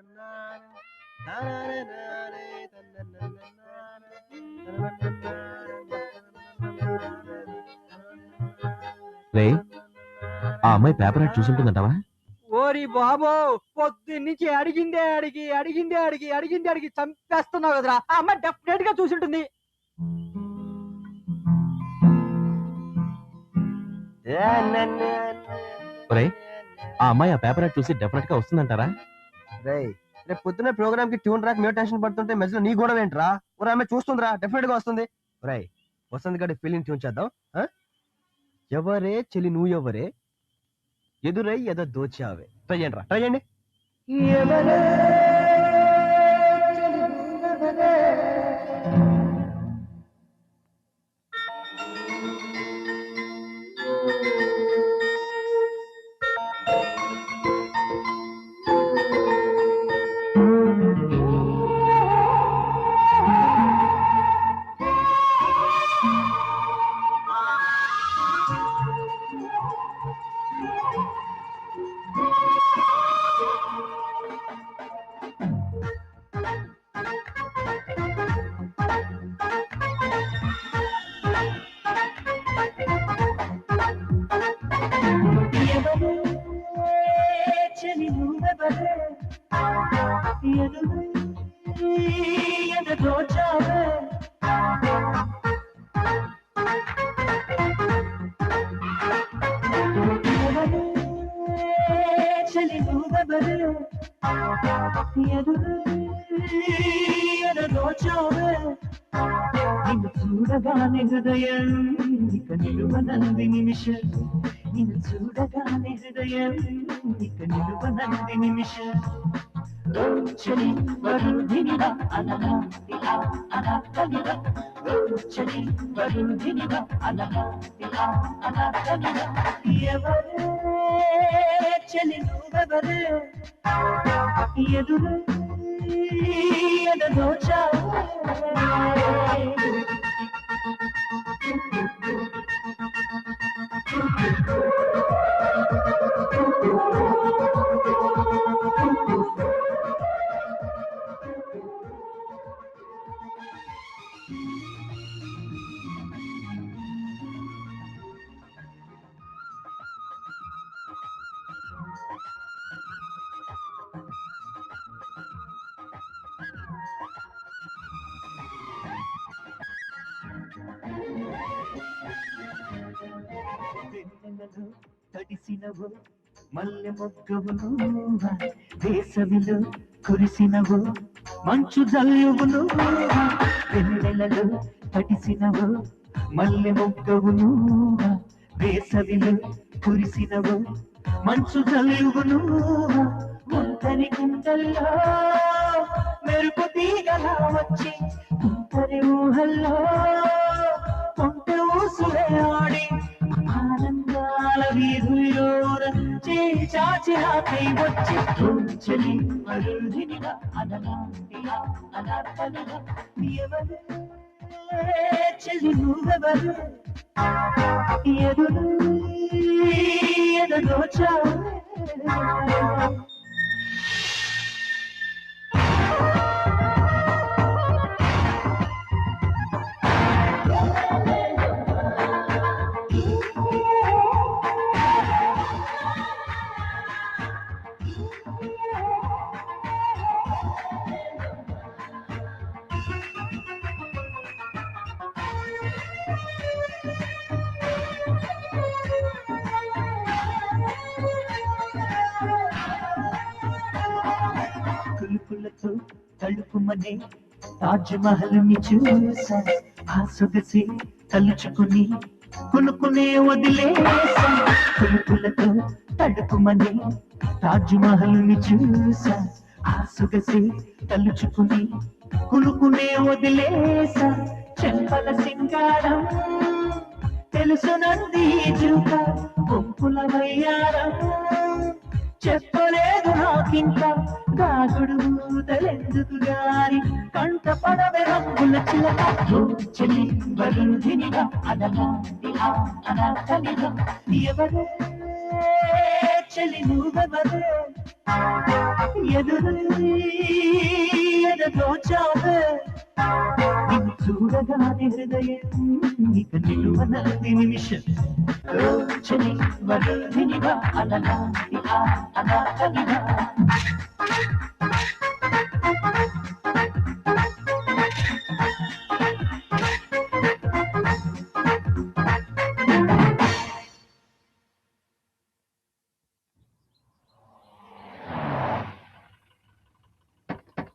రే, ఆ అమ్మాయి paper ad చూసుంటుందంటావా? ఓరి బాబో, పొద్దున్నుంచి అడిగిందే అడిగి చంపేస్తున్నావు కదరా. ఆ అమ్మాయి డెఫినెట్ గా చూసుంటుంది. ఆ అమ్మాయి ఆ పేపర్ యాడ్ చూసి డెఫినెట్ గా వస్తుందంటారా? రేపు పొద్దున్న ప్రోగ్రామ్ కి ట్యూన్ రాక మేము టెన్షన్ పడుతుంటే మధ్యలో నీ గొడవ ఏంట్రా? ఒరే ఆమె చూస్తుందిరా, డెఫినెట్ గా వస్తుంది. రై వస్తుంది గడి ఫీలింగ్ ట్యూన్ చేద్దాం. ఎవరే చెలి నువ్వు ఎవరే, ఎదురై ఏదో దోచావే. ట్రై చేయండి రా, ట్రై చేయండి. చూడగానే హృదయం ఇక నిలువనంది నిమిషం, నిన్ను చూడగానే హృదయం ఇక నిలువనంది నిమిషం. చలి వరుధినిగా అనగా ఇలా అనగలిగా, చలి వరుధినిగా అనగా ఇలా అనగలిగా. ఎవరే చలి నువ్వెవరే, ఎదురు ఎదగోచావే. తడిసినవు మల్లె మొగ్గవు నువ్వా, వేసవిలో కురిసినవు మంచు జల్లువు నువ్వా. వెన్నెలలో తడిసినవు మల్లె మొగ్గవు నువ్వా, వేసవిలో కురిసినవు మంచు జల్లువు నువ్వా. ఒంటరి గుండెల్లో మెరుపు తీగలా వచ్చి ఒంటరి ఊహల్లో కొంట ఊసులే ఆడి ఆనందాల వీధుల్లోన చాచి నాకై వచ్చి చలి మరుధినిగా అనలాంటిగా అనర్పలుగా. ఎవరు చలి నువ్వెవరు, ఎదురు ఎదగోచావే. కులుకులతో తలుపుమనే తాజ్ మహల్ ని చూసా, ఆ సొగసి తలుచుకుని కులుకునే వదిలేసా. కులుకులతో తలుపుమనే తాజ్ మహల్ ని చూసా, ఆ సొగసి తలుచుకుని కులుకునే వదిలేసా. చెంపల సింగారం తెలుసునంది జూక, గుంపుల వయ్యారం చెప్పలేదు నాకింకా. దాగుడు మూతలెందుకు గాని కంట పడవే రంగుల చిలక. చెలి వరుధినిగా అనలాంటిగా అనర్పలిగా. ఎవరే చలి నువ్వెవరే ఎదురోచావే నిన్ను చూడగానే హృదయం ఇక నిలువనది నిమిషం చలి వరుణినివా అలలా అలా కలివా